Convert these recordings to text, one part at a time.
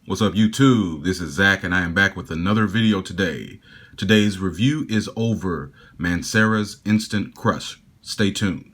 What's up, YouTube? This is Zach, and I am back with another video today. Today's review is over Mancera's Instant Crush. Stay tuned.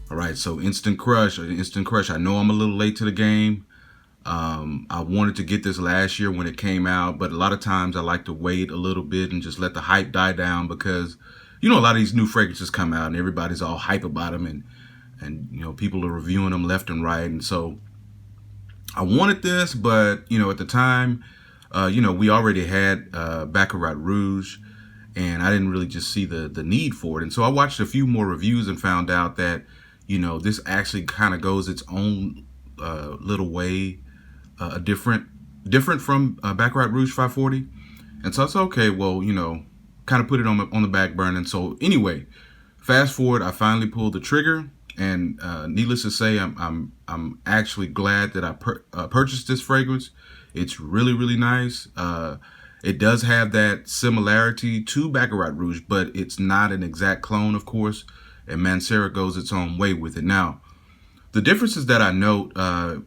Alright, so Instant Crush. I know I'm a little late to the game. I wanted to get this last year when it came out, but a lot of times I like to wait a little bit and just let the hype die down because, you know, a lot of these new fragrances come out and everybody's all hype about them and you know, people are reviewing them left and right. And so I wanted this, but, you know, at the time, you know, we already had Baccarat Rouge, and I didn't really just see the need for it. And so I watched a few more reviews and found out that, you know, this actually kind of goes its own little way, different from Baccarat Rouge 540. And so I said, okay, well, you know, kind of put it on the back burner. And so anyway, fast forward, I finally pulled the trigger, and needless to say, I'm actually glad that I purchased this fragrance. It's really, really nice. It does have that similarity to Baccarat Rouge, but it's not an exact clone, of course. And Mancera goes its own way with it. Now, the differences that I note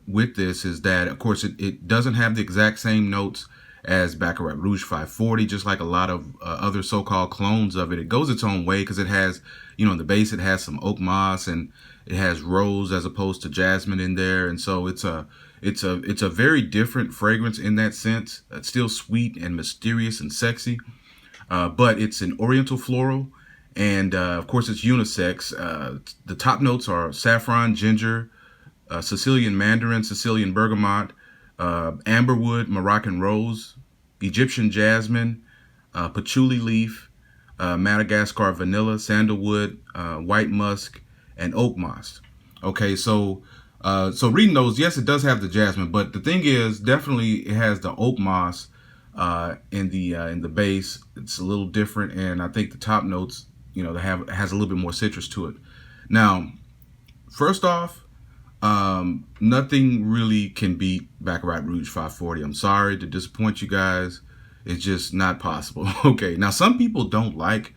with this is that, of course, it doesn't have the exact same notes as Baccarat Rouge 540, just like a lot of other so-called clones of it. It goes its own way because it has, you know, in the base it has some oak moss and it has rose as opposed to jasmine in there, and so it's a very different fragrance in that sense. It's still sweet and mysterious and sexy, but it's an oriental floral. And of course, it's unisex. The top notes are saffron, ginger, Sicilian mandarin, Sicilian bergamot, amberwood, Moroccan rose, Egyptian jasmine, patchouli leaf, Madagascar vanilla, sandalwood, white musk, and oak moss. Okay, so reading those, yes, it does have the jasmine, but the thing is, definitely it has the oak moss in the base. It's a little different, and I think the top notes, you know, has a little bit more citrus to it. Now, first off, nothing really can beat Baccarat Rouge 540. I'm sorry to disappoint you guys. It's just not possible. Okay, now some people don't like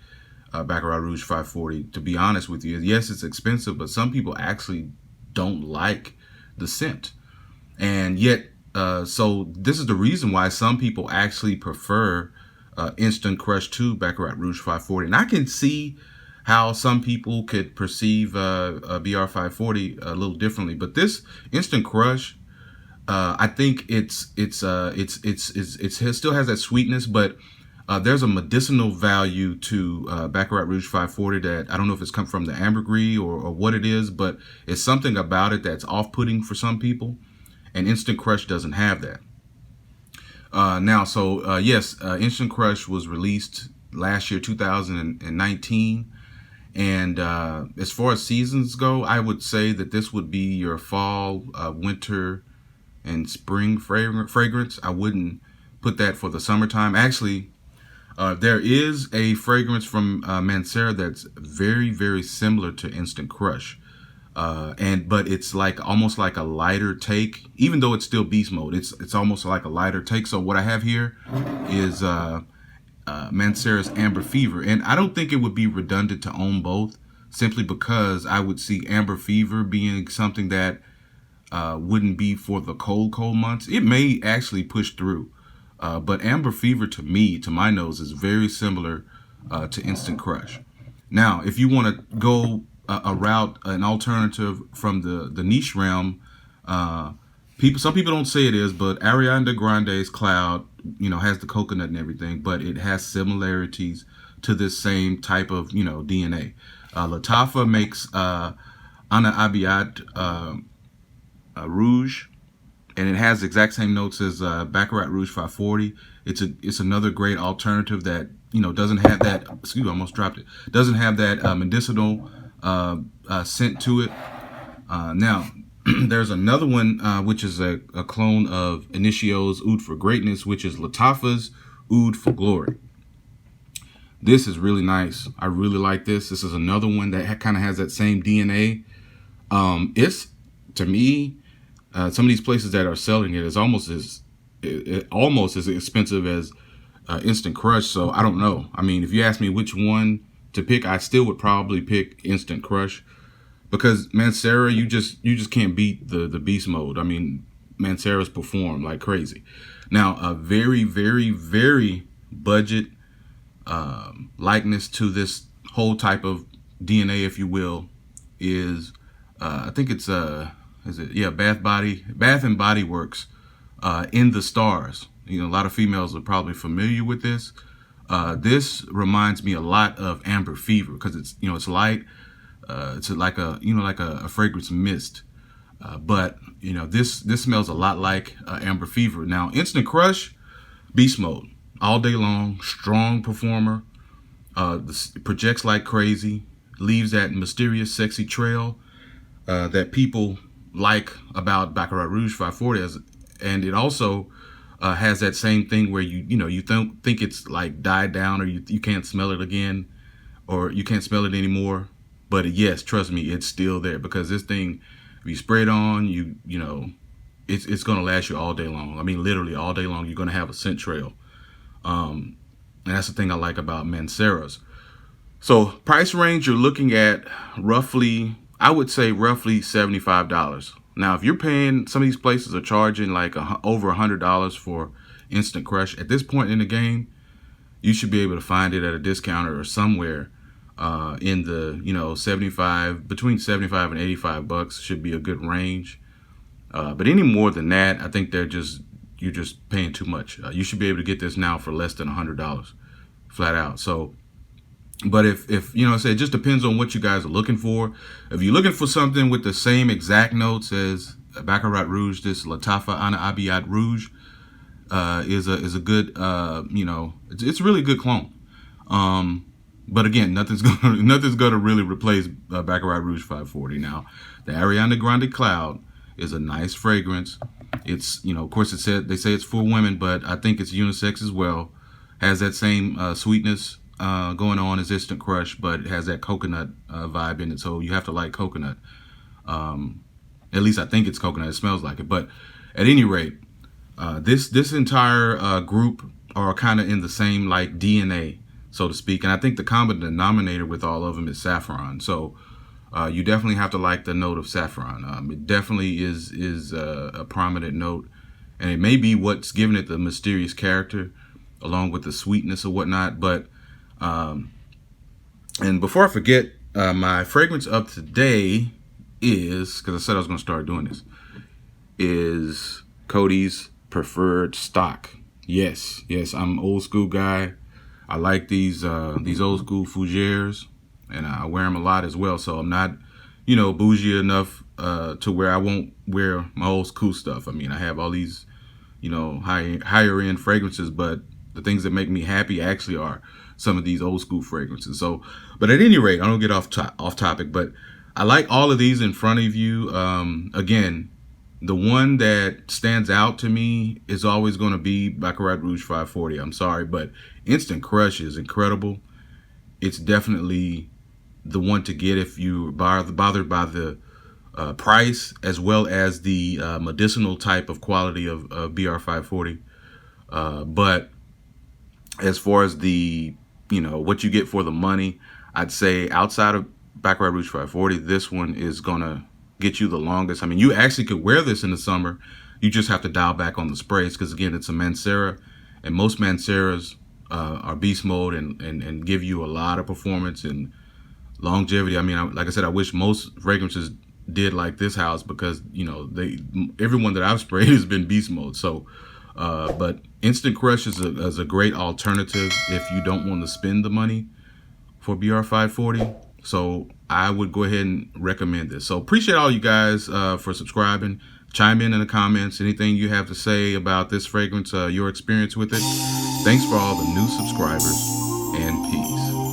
Baccarat Rouge 540, to be honest with you. Yes, it's expensive, but some people actually don't like the scent. And yet, so this is the reason why some people actually prefer Instant Crush to Baccarat Rouge 540. And I can see how some people could perceive BR 540 a little differently, but this Instant Crush, I think it still has that sweetness, but there's a medicinal value to Baccarat Rouge 540 that I don't know if it's come from the ambergris or what it is, but it's something about it that's off-putting for some people, and Instant Crush doesn't have that. Yes, Instant Crush was released last year, 2019. And as far as seasons go, I would say that this would be your fall, winter, and spring fragrance. I wouldn't put that for the summertime. Actually, there is a fragrance from Mancera that's very, very similar to Instant Crush. But it's like almost like a lighter take, even though it's still beast mode. It's almost like a lighter take. So what I have here is Mancera's Amber Fever, and I don't think it would be redundant to own both, simply because I would see Amber Fever being something that wouldn't be for the cold months. It may actually push through, but Amber Fever to me, to my nose, is very similar to Instant Crush. Now, if you want to go a route, an alternative from the niche realm, some people don't say it is, but Ariana Grande's Cloud, you know, has the coconut and everything, but it has similarities to this same type of, you know, DNA. Lattafa makes Ana Abiat Rouge, and it has the exact same notes as Baccarat Rouge 540. It's another great alternative that, you know, doesn't have that, excuse me, I almost dropped it, doesn't have that medicinal scent to it. Now, there's another one, which is a clone of Initio's Oud for Greatness, which is Lattafa's Oud for Glory. This is really nice. I really like this. This is another one that kind of has that same DNA. It's, to me, some of these places that are selling it is almost as expensive as Instant Crush. So I don't know. I mean, if you ask me which one to pick, I still would probably pick Instant Crush, because Mancera, you just can't beat the beast mode. I mean, Mancera's perform like crazy. Now, a very, very, very budget likeness to this whole type of DNA, if you will, is I think it's Bath and Body Works, In the Stars. You know, a lot of females are probably familiar with this. This reminds me a lot of Amber Fever, because it's light. It's like a fragrance mist. But this smells a lot like Amber Fever. Now, Instant Crush, beast mode all day long, strong performer. Projects like crazy, leaves that mysterious, sexy trail that people like about Baccarat Rouge 540, and it also has that same thing where you don't think it's like died down, or you can't smell it again, or you can't smell it anymore. But yes, trust me, it's still there, because this thing, if you spray it on, it's gonna last you all day long. I mean, literally all day long, you're gonna have a scent trail. And that's the thing I like about Mancera's. So price range, you're looking at roughly, I would say roughly $75. Now, if you're paying, some of these places are charging like over $100 for Instant Crush. At this point in the game, you should be able to find it at a discounter or somewhere in the, 75, between 75 and 85 bucks should be a good range. But any more than that, I think you're just paying too much. You should be able to get this now for less than $100, flat out. So, but if it just depends on what you guys are looking for. If you're looking for something with the same exact notes as Baccarat Rouge, this Latafa Ana Abiyat Rouge is a good, it's a really good clone. But again, nothing's gonna really replace Baccarat Rouge 540. Now, the Ariana Grande Cloud is a nice fragrance. It's, of course, they say it's for women, but I think it's unisex as well. Has that same sweetness going on as Instant Crush, but it has that coconut vibe in it. So you have to like coconut. At least I think it's coconut. It smells like it. But at any rate, this entire group are kind of in the same like DNA, so to speak. And I think the common denominator with all of them is saffron. So you definitely have to like the note of saffron. It definitely is a prominent note, and it may be what's giving it the mysterious character, along with the sweetness or whatnot. But and before I forget, my fragrance of today is, because I said I was going to start doing this, is Cody's Preferred Stock. Yes, I'm an old school guy. I like these old school fougères, and I wear them a lot as well. So I'm not, bougie enough to where I won't wear my old school stuff. I mean, I have all these, higher end fragrances, but the things that make me happy actually are some of these old school fragrances. So, but at any rate, I don't get off topic, but I like all of these in front of you. Again, the one that stands out to me is always going to be Baccarat Rouge 540. I'm sorry, but Instant Crush is incredible. It's definitely the one to get if you're bothered by the price, as well as the medicinal type of quality of BR 540. But as far as the, what you get for the money, I'd say outside of Baccarat Rouge 540, this one is going to get you the longest. I mean, you actually could wear this in the summer. You just have to dial back on the sprays, because again, it's a Mancera, and most Manceras are beast mode and give you a lot of performance and longevity. I mean, like I said, I wish most fragrances did like this house, because everyone that I've sprayed has been beast mode. So but Instant Crush is a great alternative if you don't want to spend the money for BR 540. So I would go ahead and recommend this. So appreciate all you guys for subscribing. Chime in the comments, anything you have to say about this fragrance, your experience with it. Thanks for all the new subscribers, and peace.